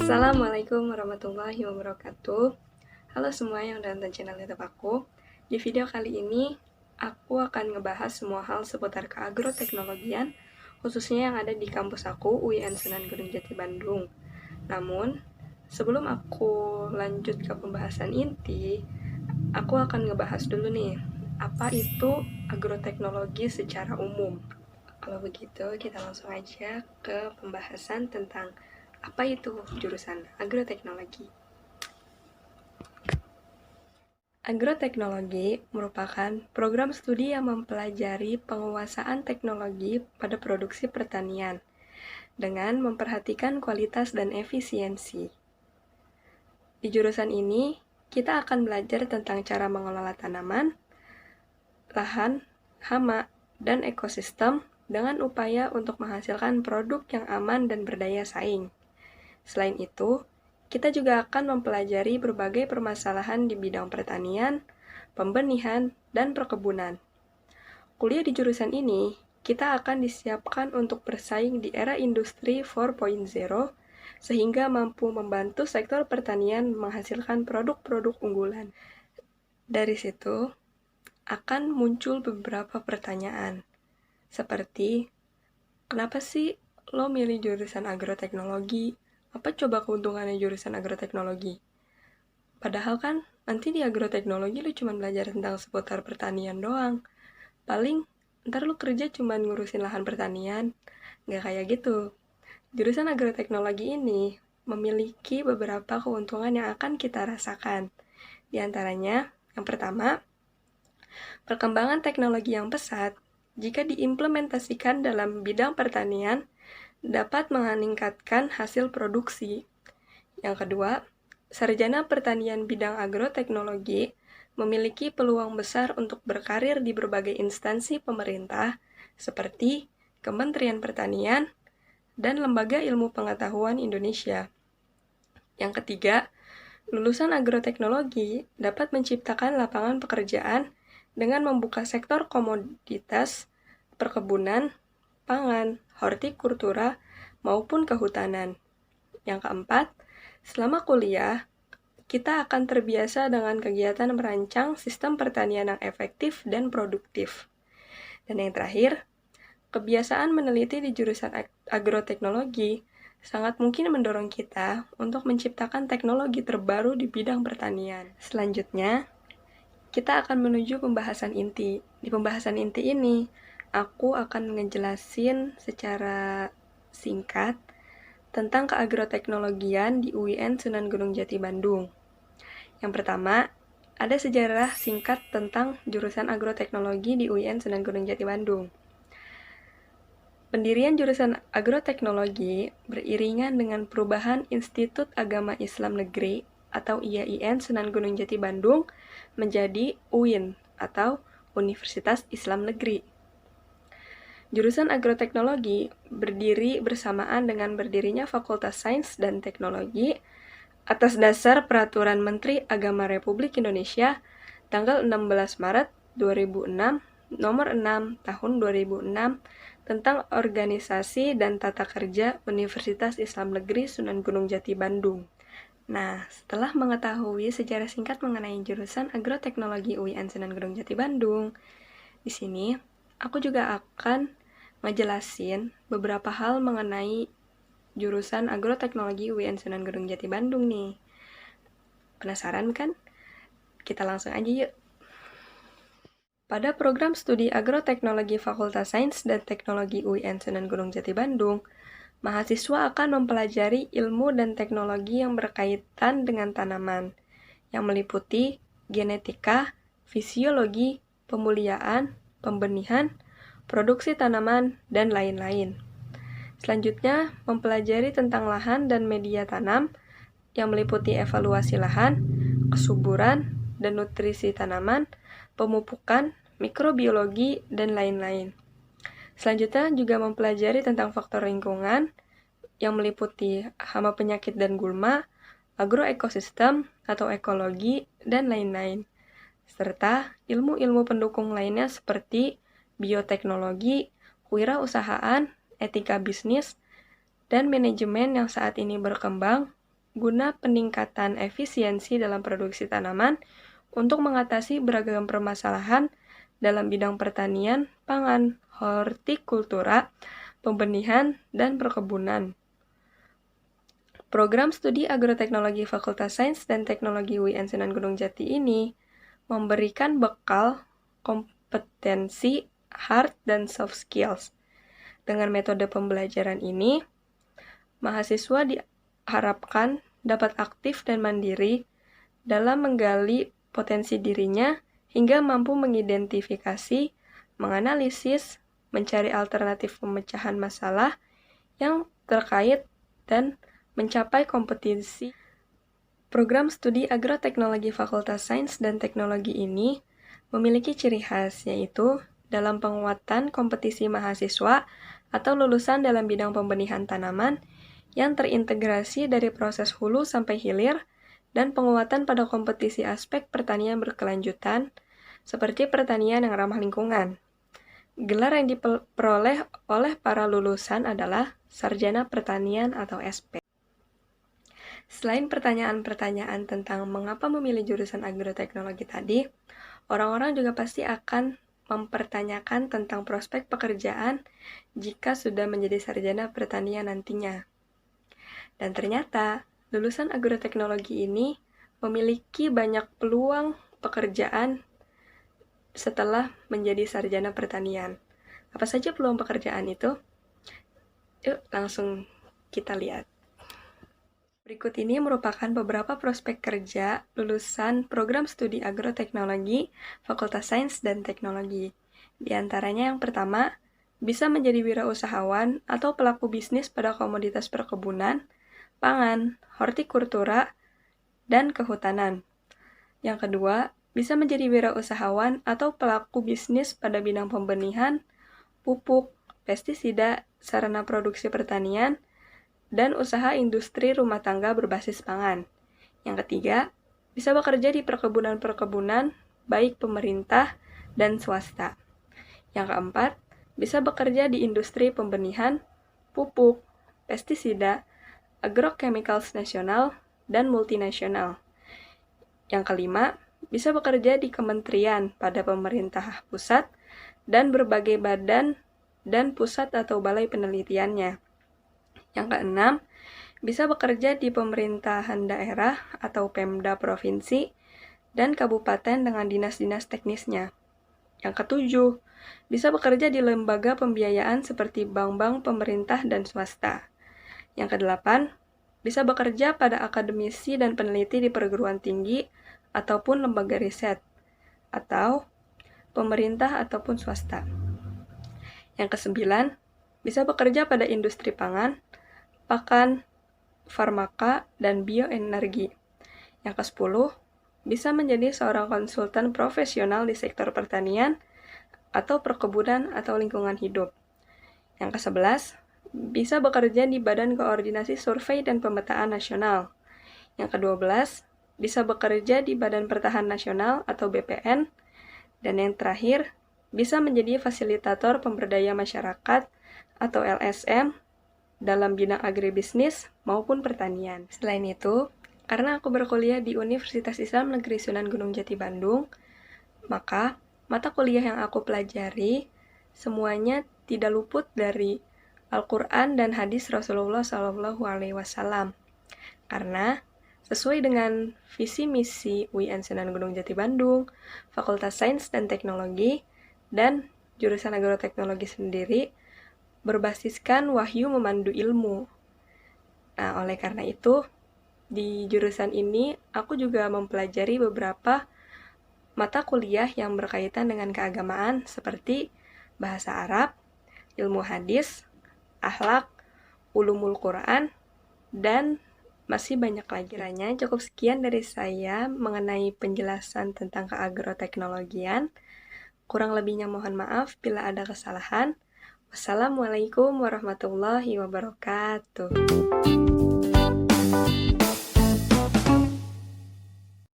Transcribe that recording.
Assalamualaikum warahmatullahi wabarakatuh. Halo semua yang udah nonton channel YouTube aku. Di video kali ini, aku akan ngebahas semua hal seputar keagroteknologian, khususnya yang ada di kampus aku, UIN Sunan Gunung Jati Bandung. Namun, sebelum aku lanjut ke pembahasan inti, aku akan ngebahas dulu nih, apa itu agroteknologi secara umum. Kalau begitu, kita langsung aja ke pembahasan tentang apa itu jurusan agroteknologi. Agroteknologi merupakan program studi yang mempelajari penguasaan teknologi pada produksi pertanian dengan memperhatikan kualitas dan efisiensi. Di jurusan ini, kita akan belajar tentang cara mengelola tanaman, lahan, hama, dan ekosistem dengan upaya untuk menghasilkan produk yang aman dan berdaya saing. Selain itu, kita juga akan mempelajari berbagai permasalahan di bidang pertanian, pembenihan, dan perkebunan. Kuliah di jurusan ini, kita akan disiapkan untuk bersaing di era industri 4.0, sehingga mampu membantu sektor pertanian menghasilkan produk-produk unggulan. Dari situ, akan muncul beberapa pertanyaan, seperti, kenapa sih lo milih jurusan agroteknologi? Apa coba keuntungannya jurusan agroteknologi? Padahal kan, nanti di agroteknologi lu cuma belajar tentang seputar pertanian doang. Paling, ntar lu kerja cuma ngurusin lahan pertanian. Nggak kayak gitu. Jurusan agroteknologi ini memiliki beberapa keuntungan yang akan kita rasakan. Di antaranya, yang pertama, perkembangan teknologi yang pesat, jika diimplementasikan dalam bidang pertanian, dapat meningkatkan hasil produksi. Yang kedua, sarjana pertanian bidang agroteknologi memiliki peluang besar untuk berkarir di berbagai instansi pemerintah seperti Kementerian Pertanian dan Lembaga Ilmu Pengetahuan Indonesia. Yang ketiga, lulusan agroteknologi dapat menciptakan lapangan pekerjaan dengan membuka sektor komoditas, perkebunan, pangan, hortikultura, maupun kehutanan. Yang keempat, selama kuliah, kita akan terbiasa dengan kegiatan merancang sistem pertanian yang efektif dan produktif. Dan yang terakhir, kebiasaan meneliti di jurusan agroteknologi sangat mungkin mendorong kita untuk menciptakan teknologi terbaru di bidang pertanian. Selanjutnya, kita akan menuju pembahasan inti. Di pembahasan inti ini, aku akan ngejelasin secara singkat tentang keagroteknologian di UIN Sunan Gunung Jati Bandung. Yang pertama, ada sejarah singkat tentang jurusan agroteknologi di UIN Sunan Gunung Jati Bandung. Pendirian jurusan agroteknologi beriringan dengan perubahan Institut Agama Islam Negeri atau IAIN Sunan Gunung Jati Bandung menjadi UIN atau Universitas Islam Negeri. Jurusan agroteknologi berdiri bersamaan dengan berdirinya Fakultas Sains dan Teknologi atas dasar Peraturan Menteri Agama Republik Indonesia tanggal 16 Maret 2006 nomor 6 tahun 2006 tentang Organisasi dan Tata Kerja Universitas Islam Negeri Sunan Gunung Jati Bandung. Nah, setelah mengetahui sejarah singkat mengenai jurusan agroteknologi UIN Sunan Gunung Jati Bandung, di sini aku juga akan ngejelasin beberapa hal mengenai jurusan agroteknologi UIN Sunan Gunung Jati Bandung nih. Penasaran kan? Kita langsung aja yuk. Pada program studi agroteknologi Fakultas Sains dan Teknologi UIN Sunan Gunung Jati Bandung, mahasiswa akan mempelajari ilmu dan teknologi yang berkaitan dengan tanaman, yang meliputi genetika, fisiologi, pemuliaan, pembenihan, produksi tanaman, dan lain-lain. Selanjutnya, mempelajari tentang lahan dan media tanam, yang meliputi evaluasi lahan, kesuburan, dan nutrisi tanaman, pemupukan, mikrobiologi, dan lain-lain. Selanjutnya juga mempelajari tentang faktor lingkungan, yang meliputi hama penyakit dan gulma, agroekosistem atau ekologi, dan lain-lain. Serta ilmu-ilmu pendukung lainnya seperti bioteknologi, kewirausahaan, etika bisnis, dan manajemen yang saat ini berkembang, guna peningkatan efisiensi dalam produksi tanaman untuk mengatasi beragam permasalahan dalam bidang pertanian, pangan, hortikultura, pembenihan, dan perkebunan. Program studi agroteknologi Fakultas Sains dan Teknologi UIN Sunan Gunung Jati ini memberikan bekal kompetensi hard dan soft skills. Dengan metode pembelajaran ini, mahasiswa diharapkan dapat aktif dan mandiri dalam menggali potensi dirinya hingga mampu mengidentifikasi, menganalisis, mencari alternatif pemecahan masalah yang terkait dan mencapai kompetensi. Program studi agroteknologi Fakultas Sains dan Teknologi ini memiliki ciri khas, yaitu dalam penguatan kompetisi mahasiswa atau lulusan dalam bidang pembenihan tanaman yang terintegrasi dari proses hulu sampai hilir dan penguatan pada kompetisi aspek pertanian berkelanjutan seperti pertanian yang ramah lingkungan. Gelar yang diperoleh oleh para lulusan adalah Sarjana Pertanian atau SP. Selain pertanyaan-pertanyaan tentang mengapa memilih jurusan agroteknologi tadi, orang-orang juga pasti akan mempertanyakan tentang prospek pekerjaan jika sudah menjadi sarjana pertanian nantinya. Dan ternyata, lulusan agroteknologi ini memiliki banyak peluang pekerjaan setelah menjadi sarjana pertanian. Apa saja peluang pekerjaan itu? Yuk, langsung kita lihat. Berikut ini merupakan beberapa prospek kerja lulusan program studi agroteknologi Fakultas Sains dan Teknologi. Di antaranya yang pertama, bisa menjadi wirausahawan atau pelaku bisnis pada komoditas perkebunan, pangan, hortikultura, dan kehutanan. Yang kedua, bisa menjadi wirausahawan atau pelaku bisnis pada bidang pembenihan, pupuk, pestisida, sarana produksi pertanian, dan usaha industri rumah tangga berbasis pangan. Yang ketiga, bisa bekerja di perkebunan-perkebunan, baik pemerintah dan swasta. Yang keempat, bisa bekerja di industri pembenihan, pupuk, pestisida, agrochemicals nasional, dan multinasional. Yang kelima, bisa bekerja di kementerian pada pemerintah pusat dan berbagai badan dan pusat atau balai penelitiannya. Yang keenam, bisa bekerja di pemerintahan daerah atau Pemda provinsi dan kabupaten dengan dinas-dinas teknisnya. Yang ketujuh, bisa bekerja di lembaga pembiayaan seperti bank-bank pemerintah dan swasta. Yang kedelapan, bisa bekerja pada akademisi dan peneliti di perguruan tinggi ataupun lembaga riset, atau pemerintah ataupun swasta. Yang kesembilan, bisa bekerja pada industri pangan, pakan, farmaka, dan bioenergi. Yang ke-10, bisa menjadi seorang konsultan profesional di sektor pertanian atau perkebunan atau lingkungan hidup. Yang ke-11, bisa bekerja di Badan Koordinasi Survei dan Pemetaan Nasional. Yang ke-12, bisa bekerja di Badan Pertahanan Nasional atau BPN. Dan yang terakhir, bisa menjadi fasilitator pemberdaya masyarakat atau LSM dalam bidang agribisnis maupun pertanian. Selain itu, karena aku berkuliah di Universitas Islam Negeri Sunan Gunung Jati Bandung, maka mata kuliah yang aku pelajari semuanya tidak luput dari Al-Quran dan hadis Rasulullah SAW. Karena sesuai dengan visi misi UIN Sunan Gunung Jati Bandung, Fakultas Sains dan Teknologi, dan jurusan agroteknologi sendiri, berbasiskan wahyu memandu ilmu. Nah, oleh karena itu, di jurusan ini aku juga mempelajari beberapa mata kuliah yang berkaitan dengan keagamaan seperti bahasa Arab, ilmu hadis, akhlak, ulumul Quran, dan masih banyak lagi. Kiranya cukup sekian dari saya mengenai penjelasan tentang keagroteknologian. Kurang lebihnya mohon maaf bila ada kesalahan. Wassalamualaikum warahmatullahi wabarakatuh.